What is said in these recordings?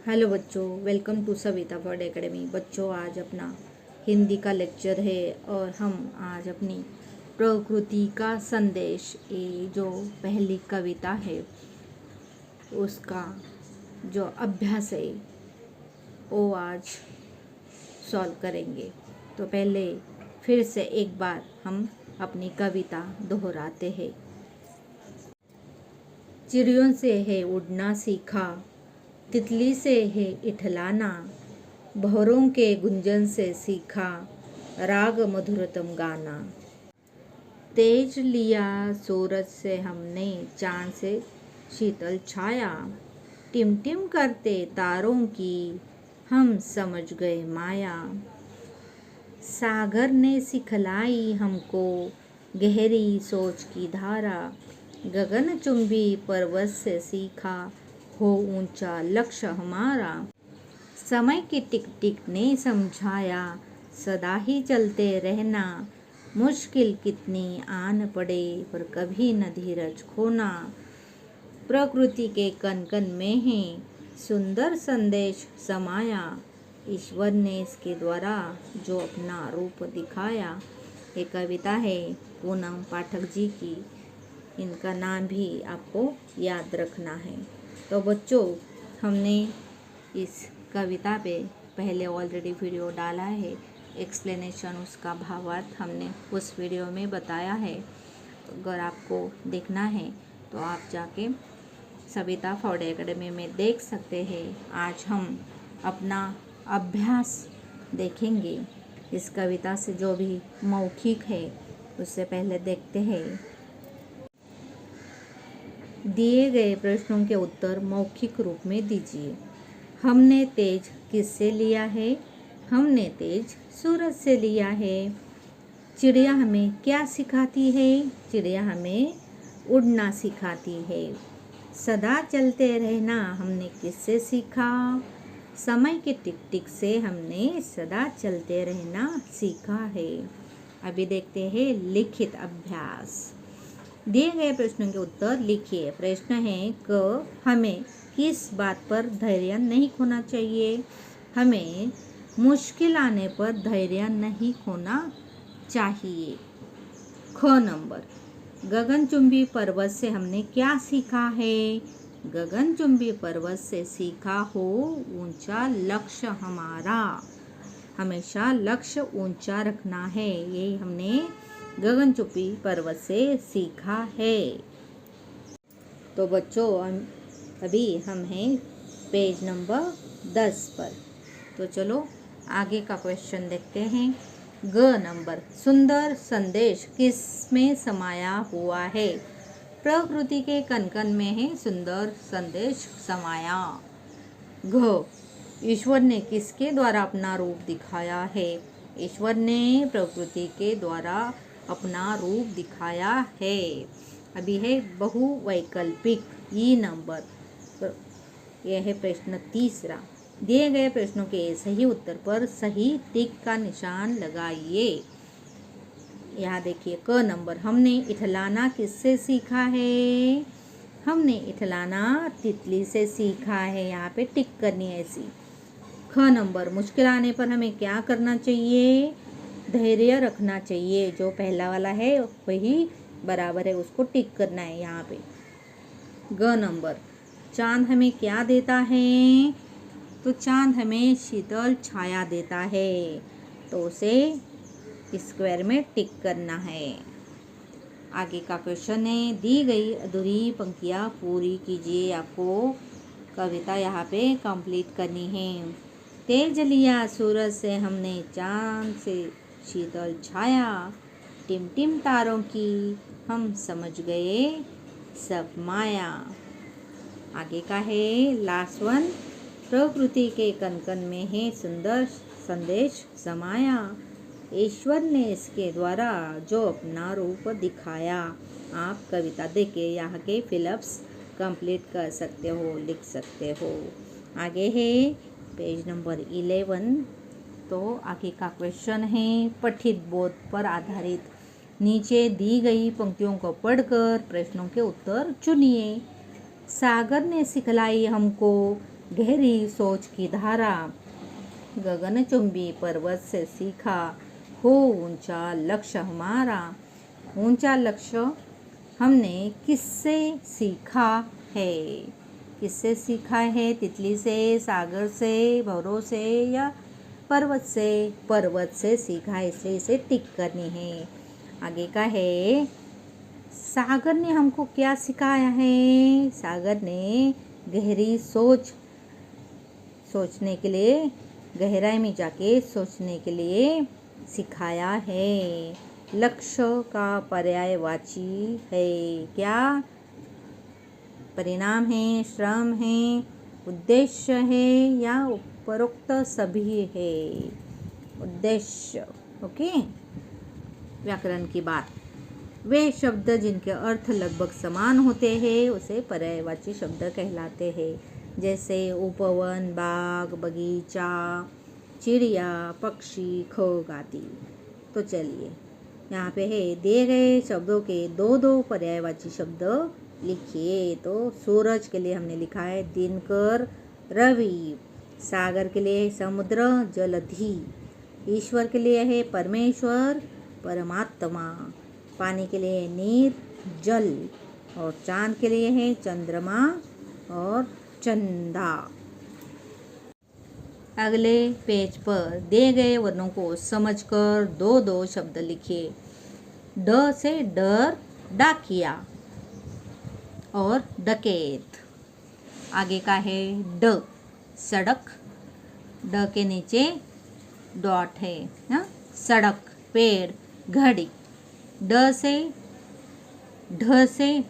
Hello बच्चों, welcome to Savita word academy. बच्चों, आज अपना हिंदी का लेक्चर है और हम आज अपनी प्रकृति का संदेश ये जो पहली कविता है उसका जो अभ्यास है वो आज सॉल्व करेंगे। तो पहले फिर से एक बार हम अपनी कविता दोहराते हैं। चिड़ियों से है उड़ना सीखा, तितली से है इठलाना, भौरों के गुंजन से सीखा राग मधुरतम गाना। तेज लिया सूरज से हमने, चांद से शीतल छाया, टिम टिम करते तारों की हम समझ गए माया। सागर ने सिखलाई हमको गहरी सोच की धारा, गगनचुंबी पर्वत से सीखा हो ऊंचा लक्ष्य हमारा। समय की टिक टिक ने समझाया सदा ही चलते रहना, मुश्किल कितनी आन पड़े पर कभी न धीरज खोना। प्रकृति के कण कण में है सुंदर संदेश समाया, ईश्वर ने इसके द्वारा जो अपना रूप दिखाया। ये कविता है पूनम पाठक जी की। इनका नाम भी आपको याद रखना है। तो बच्चों, हमने इस कविता पे पहले ऑलरेडी वीडियो डाला है, एक्सप्लेनेशन उसका भावार्थ हमने उस वीडियो में बताया है। अगर आपको देखना है तो आप जाके सविता फॉर्ड एकेडमी में देख सकते हैं। आज हम अपना अभ्यास देखेंगे। इस कविता से जो भी मौखिक है उससे पहले देखते हैं। दिए गए प्रश्नों के उत्तर मौखिक रूप में दीजिए। हमने तेज किससे लिया है? हमने तेज सूरज से लिया है। चिड़िया हमें क्या सिखाती है? चिड़िया हमें उड़ना सिखाती है। सदा चलते रहना हमने किससे सीखा? समय के टिक टिक से हमने सदा चलते रहना सीखा है। अभी देखते हैं लिखित अभ्यास। दिए गए प्रश्नों के उत्तर लिखिए। प्रश्न है क हमें किस बात पर धैर्य नहीं खोना चाहिए? हमें मुश्किल आने पर धैर्य नहीं खोना चाहिए। ख नंबर, गगनचुंबी पर्वत से हमने क्या सीखा है? गगनचुंबी पर्वत से सीखा हो ऊंचा लक्ष्य हमारा। हमेशा लक्ष्य ऊंचा रखना है, ये हमने गगनचुंबी पर्वत से सीखा है। तो बच्चों, अभी हम हैं पेज नंबर 10 पर। तो चलो आगे का क्वेश्चन देखते हैं। ग नंबर, सुंदर संदेश किस में समाया हुआ है? प्रकृति के कण कण में है सुंदर संदेश समाया। घ, ईश्वर ने किसके द्वारा अपना रूप दिखाया है? ईश्वर ने प्रकृति के द्वारा अपना रूप दिखाया है। अभी है बहुवैकल्पिक ई नंबर। यह है प्रश्न तीसरा। दिए गए प्रश्नों के सही उत्तर पर सही टिक का निशान लगाइए। यहाँ देखिए क नंबर, हमने इठलाना किससे सीखा है? हमने इठलाना तितली से सीखा है। यहाँ पे टिक करनी है ऐसी। ख नंबर, मुश्किल आने पर हमें क्या करना चाहिए? धैर्य रखना चाहिए। जो पहला वाला है वही बराबर है, उसको टिक करना है यहाँ पे। ग नंबर, चांद हमें क्या देता है? तो चांद हमें शीतल छाया देता है, तो उसे स्क्वायर में टिक करना है। आगे का क्वेश्चन है, दी गई अधूरी पंक्तियाँ पूरी कीजिए। आपको कविता यहाँ पे कंप्लीट करनी है। तेज लिया सूरज से हमने, चांद से शीतल छाया, टिम टिम तारों की हम समझ गए सब माया। आगे का है लास्ट वन, प्रकृति के कण कण में है सुंदर संदेश समाया, ईश्वर ने इसके द्वारा जो अपना रूप दिखाया। आप कविता देके यहाँ के फिलअप्स कंप्लीट कर सकते हो, लिख सकते हो। आगे है पेज नंबर 11। तो आगे का क्वेश्चन है पठित बोध पर आधारित। नीचे दी गई पंक्तियों को पढ़कर प्रश्नों के उत्तर चुनिए। सागर ने सिखलाई हमको गहरी सोच की धारा, गगनचुंबी पर्वत से सीखा हो ऊंचा लक्ष्य हमारा। ऊंचा लक्ष्य हमने किससे सीखा है? किससे सीखा है? तितली से, सागर से, भंवरों से या पर्वत से? पर्वत से सीखा है, इसलिए इसे टिक करनी है। आगे का है, सागर ने हमको क्या सिखाया है? सागर ने गहरी सोचने के लिए, गहराई में जाके सोचने के लिए सिखाया है। लक्ष्य का पर्यायवाची है क्या? परिणाम है, श्रम है, उद्देश्य है या उपरोक्त सभी है? उद्देश्य। ओके। व्याकरण की बात, वे शब्द जिनके अर्थ लगभग समान होते हैं उसे पर्यायवाची शब्द कहलाते हैं। जैसे उपवन, बाग, बगीचा, चिड़िया, पक्षी, खग आदि। तो चलिए, यहाँ पे है दिए गए शब्दों के दो दो पर्यायवाची शब्द लिखिए। तो सूरज के लिए हमने लिखा है दिनकर, रवि। सागर के लिए है समुद्र, जलधि। ईश्वर के लिए है परमेश्वर, परमात्मा। पानी के लिए नीर, जल। और चांद के लिए है चंद्रमा और चंदा। अगले पेज पर दिए गए वर्णों को समझकर दो दो शब्द लिखिए। ड से डर, डाकिया और डकैत। आगे का है ड, सड़क। ड के नीचे डॉट है ना? सड़क, पेड़, घड़ी। ढ से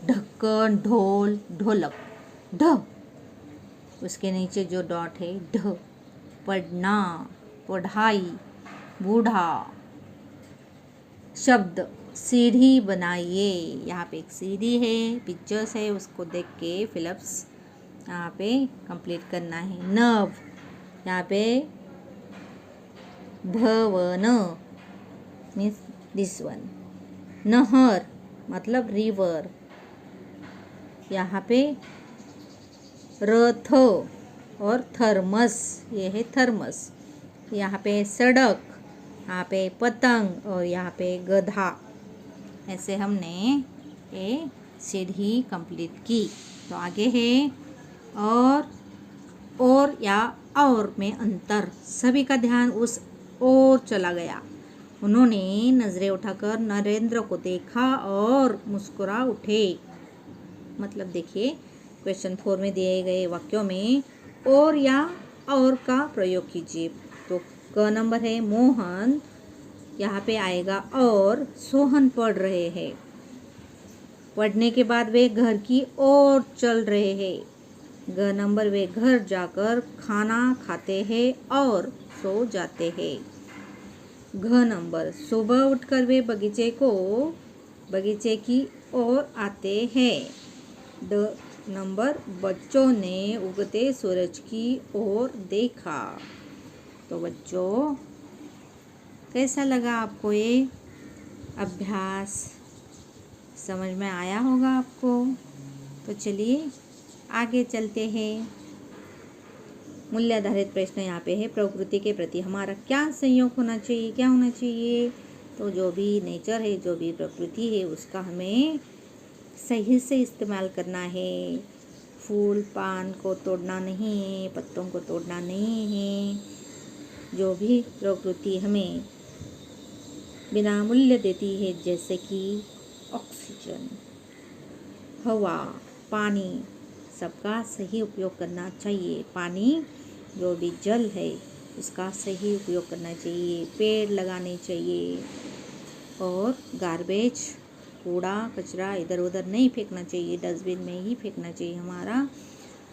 ढक्कन, ढोल, ढोलक। ढ, उसके नीचे जो डॉट है ढ। पढ़ना, पढ़ाई, बूढ़ा। शब्द सीढ़ी बनाइए। यहाँ पे एक सीढ़ी है, पिक्चर्स है, उसको देख के फिलअप्स यहाँ पे कंप्लीट करना है। नव, यहाँ पे भवन मीन्स दिस वन। नहर मतलब रिवर। यहाँ पे रथ और थर्मस, ये है थर्मस। यहाँ पे सड़क, यहाँ पे पतंग और यहाँ पे गधा। ऐसे हमने ये सीढ़ी कंप्लीट की। तो आगे है और या और में अंतर। सभी का ध्यान उस ओर चला गया। उन्होंने नजरें उठाकर नरेंद्र को देखा और मुस्कुरा उठे। मतलब देखिए, क्वेश्चन 4 में दिए गए वाक्यों में और या और का प्रयोग कीजिए। तो क नंबर है मोहन, यहाँ पे आएगा और सोहन पढ़ रहे हैं। पढ़ने के बाद वे घर की ओर चल रहे हैं। ग नंबर, वे घर जाकर खाना खाते हैं और सो जाते हैं। घ नंबर, सुबह उठकर वे बगीचे की ओर आते हैं। ड नंबर, बच्चों ने उगते सूरज की ओर देखा। तो बच्चों, कैसा लगा आपको ये अभ्यास? समझ में आया होगा आपको। तो चलिए आगे चलते हैं। मूल्य आधारित प्रश्न यहाँ पे है, प्रकृति के प्रति हमारा क्या संयोग होना चाहिए, क्या होना चाहिए? तो जो भी नेचर है, जो भी प्रकृति है, उसका हमें सही से इस्तेमाल करना है। फूल पान को तोड़ना नहीं है, पत्तों को तोड़ना नहीं है। जो भी प्रकृति हमें बिना मूल्य देती है, जैसे कि ऑक्सीजन, हवा, पानी, सबका सही उपयोग करना चाहिए। पानी, जो भी जल है, उसका सही उपयोग करना चाहिए। पेड़ लगाने चाहिए और गार्बेज, कूड़ा कचरा इधर उधर नहीं फेंकना चाहिए, डस्टबिन में ही फेंकना चाहिए। हमारा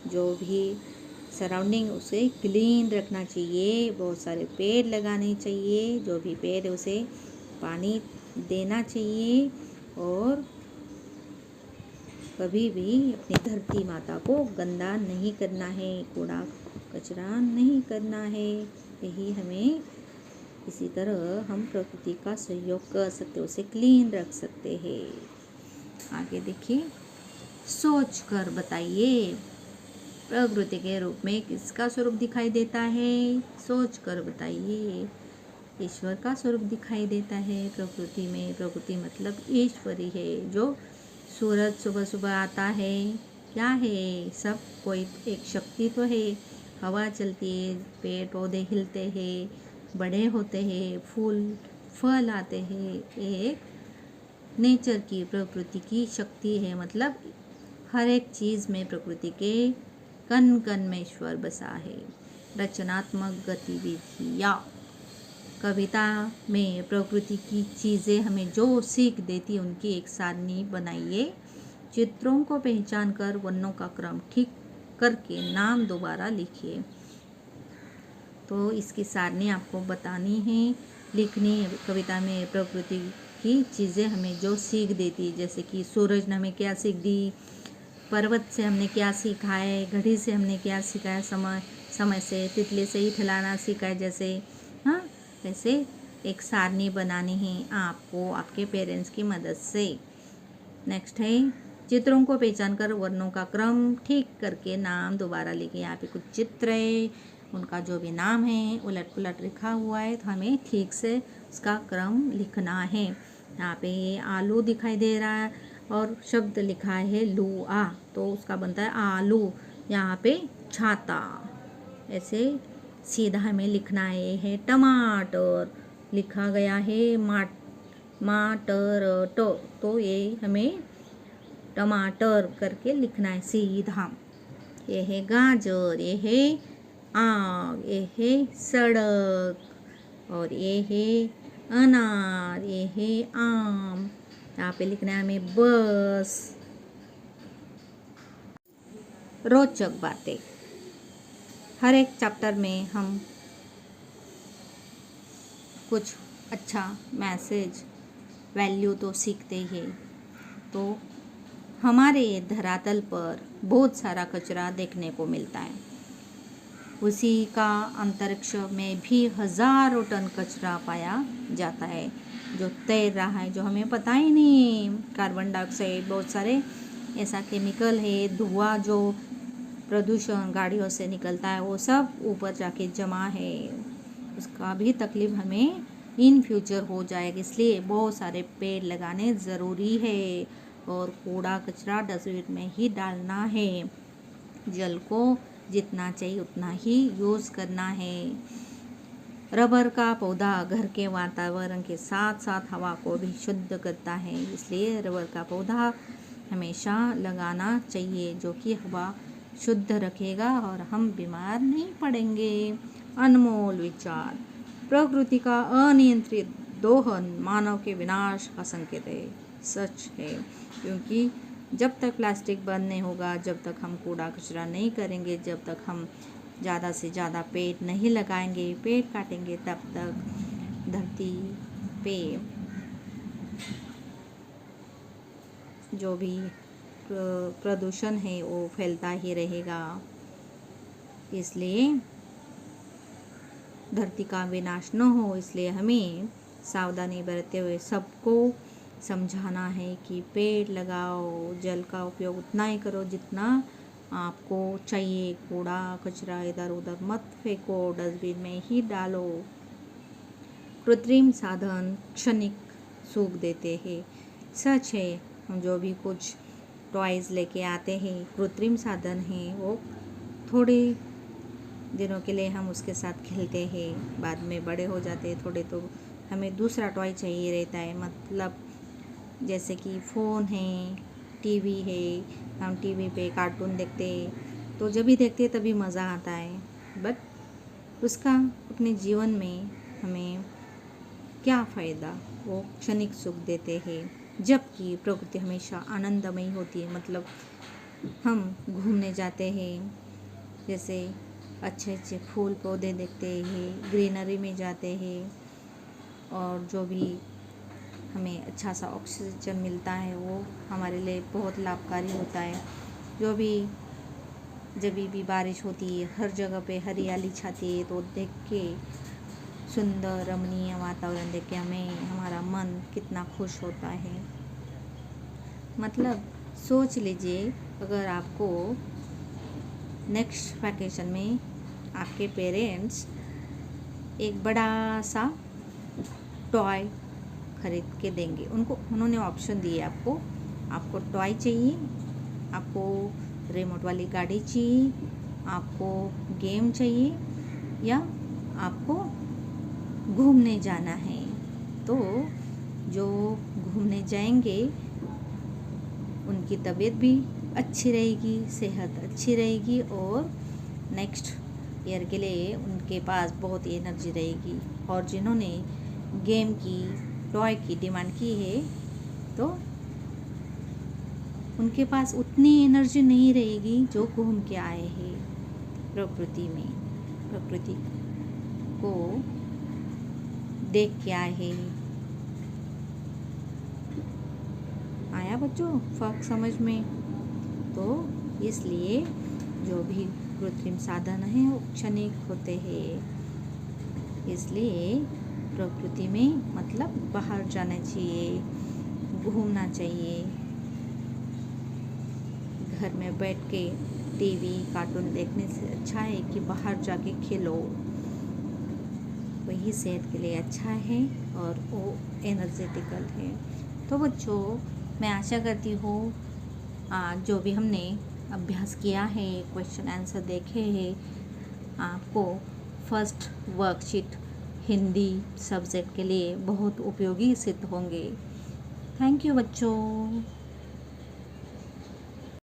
जो भी सराउंडिंग उसे क्लीन रखना चाहिए। बहुत सारे पेड़ लगाने चाहिए। जो भी पेड़ है उसे पानी देना चाहिए और कभी भी अपनी धरती माता को गंदा नहीं करना है, कूड़ा कचरा नहीं करना है। यही हमें, इसी तरह हम प्रकृति का सहयोग कर सकते, उसे क्लीन रख सकते हैं। आगे देखिए, सोच कर बताइए। प्रकृति के रूप में किसका स्वरूप दिखाई देता है? सोच कर बताइए। ईश्वर का स्वरूप दिखाई देता है प्रकृति में। प्रकृति मतलब ईश्वरी है। जो सूरज सुबह सुबह आता है, क्या है? सब कोई एक शक्ति तो है। हवा चलती है, पेड़ पौधे हिलते हैं, बड़े होते हैं, फूल फल आते हैं। एक नेचर की, प्रकृति की शक्ति है। मतलब हर एक चीज़ में प्रकृति के कण कण में ईश्वर बसा है। रचनात्मक गतिविधियाँ, कविता में प्रकृति की चीज़ें हमें जो सीख देती उनकी एक सारणी बनाइए। चित्रों को पहचान कर वर्णों का क्रम ठीक करके नाम दोबारा लिखिए। तो इसकी सारणी आपको बतानी है, लिखनी है। कविता में प्रकृति की चीज़ें हमें जो सीख देती, जैसे कि सूरज ने हमें क्या सीख दी, पर्वत से हमने क्या सीखा है, घड़ी से हमने क्या सीखा है, समय से, तितली से ही ठिलाना सीखा है। जैसे हाँ, वैसे एक सारणी बनानी है आपको आपके पेरेंट्स की मदद से। नेक्स्ट है, चित्रों को पहचान कर वर्णों का क्रम ठीक करके नाम दोबारा लिखें। यहाँ पे कुछ चित्र है, उनका जो भी नाम है उलट पुलट लिखा हुआ है, तो हमें ठीक से उसका क्रम लिखना है। यहाँ पे ये आलू दिखाई दे रहा है और शब्द लिखा है लुआ, तो उसका बनता है आलू। यहाँ पे छाता, ऐसे सीधा हमें लिखना है। ये है टमाटर, लिखा गया है माटर तो ये हमें टमाटर करके लिखना है सीधा। ये है गाजर, ये है आग, ये है सड़क, और ये है अनार, ये है आम। यहाँ पे लिखना है हमें बस। रोचक बातें, हर एक चैप्टर में हम कुछ अच्छा मैसेज, वैल्यू तो सीखते ही हैं। तो हमारे धरातल पर बहुत सारा कचरा देखने को मिलता है। उसी का अंतरिक्ष में भी हज़ारों टन कचरा पाया जाता है जो तैर रहा है, जो हमें पता ही नहीं। कार्बन डाइऑक्साइड, बहुत सारे ऐसा केमिकल है, धुआं जो प्रदूषण गाड़ियों से निकलता है, वो सब ऊपर जाके जमा है। उसका भी तकलीफ हमें इन फ्यूचर हो जाएगा। इसलिए बहुत सारे पेड़ लगाने ज़रूरी है और कूड़ा कचरा डस्टबिन में ही डालना है। जल को जितना चाहिए उतना ही यूज़ करना है। रबर का पौधा घर के वातावरण के साथ साथ हवा को भी शुद्ध करता है, इसलिए रबर का पौधा हमेशा लगाना चाहिए, जो कि हवा शुद्ध रखेगा और हम बीमार नहीं पड़ेंगे। अनमोल विचार, प्रकृति का अनियंत्रित दोहन मानव के विनाश का संकेत है। सच है, क्योंकि जब तक प्लास्टिक बंद नहीं होगा, जब तक हम कूड़ा कचरा नहीं करेंगे, जब तक हम ज़्यादा से ज़्यादा पेड़ नहीं लगाएंगे, पेड़ काटेंगे, तब तक धरती पे जो भी प्रदूषण है वो फैलता ही रहेगा। इसलिए धरती का विनाश न हो, इसलिए हमें सावधानी बरतते हुए सबको समझाना है कि पेड़ लगाओ, जल का उपयोग उतना ही करो जितना आपको चाहिए, कूड़ा कचरा इधर उधर मत फेंको, डस्टबिन में ही डालो। कृत्रिम साधन क्षणिक सुख देते हैं। सच है, हम जो भी कुछ टॉयज़ लेके आते हैं, कृत्रिम साधन हैं, वो थोड़े दिनों के लिए हम उसके साथ खेलते हैं, बाद में बड़े हो जाते हैं थोड़े, तो हमें दूसरा टॉय चाहिए रहता है। मतलब जैसे कि फ़ोन है, टीवी है, हम टीवी पे कार्टून देखते हैं, तो जब भी देखते हैं तभी मज़ा आता है, बट उसका अपने जीवन में हमें क्या फ़ायदा? वो क्षणिक सुख देते हैं, जबकि प्रकृति हमेशा आनंदमयी होती है। मतलब हम घूमने जाते हैं, जैसे अच्छे अच्छे फूल पौधे देखते हैं, ग्रीनरी में जाते हैं, और जो भी हमें अच्छा सा ऑक्सीजन मिलता है वो हमारे लिए बहुत लाभकारी होता है। जो भी जब भी बारिश होती है, हर जगह पे हरियाली छाती है, तो देख के सुंदर रमणीय वातावरण देख के हमारा मन कितना खुश होता है। मतलब सोच लीजिए, अगर आपको नेक्स्ट वैकेशन में आपके पेरेंट्स एक बड़ा सा टॉय खरीद के देंगे। उन्होंने ऑप्शन दिए आपको टॉय चाहिए, आपको रिमोट वाली गाड़ी चाहिए, आपको गेम चाहिए, या आपको घूमने जाना है। तो जो घूमने जाएंगे उनकी तबीयत भी अच्छी रहेगी, सेहत अच्छी रहेगी, और नेक्स्ट ईयर के लिए उनके पास बहुत एनर्जी रहेगी। और जिन्होंने गेम की, टॉय की डिमांड की है, तो उनके पास उतनी एनर्जी नहीं रहेगी जो घूम के आए हैं प्रकृति में, प्रकृति को देख के आए हैं। आया बच्चों फर्क समझ में? तो इसलिए जो भी कृत्रिम साधन हैं वो क्षणिक होते हैं, इसलिए प्रकृति में मतलब बाहर जाना चाहिए, घूमना चाहिए। घर में बैठ के टीवी कार्टून देखने से अच्छा है कि बाहर जाके खेलो, वही सेहत के लिए अच्छा है और वो एनर्जेटिकल है। तो बच्चों मैं आशा करती हूँ जो भी हमने अभ्यास किया है, क्वेश्चन आंसर देखे हैं, आपको फर्स्ट वर्कशीट हिंदी सब्जेक्ट के लिए बहुत उपयोगी सिद्ध होंगे। थैंक यू बच्चों।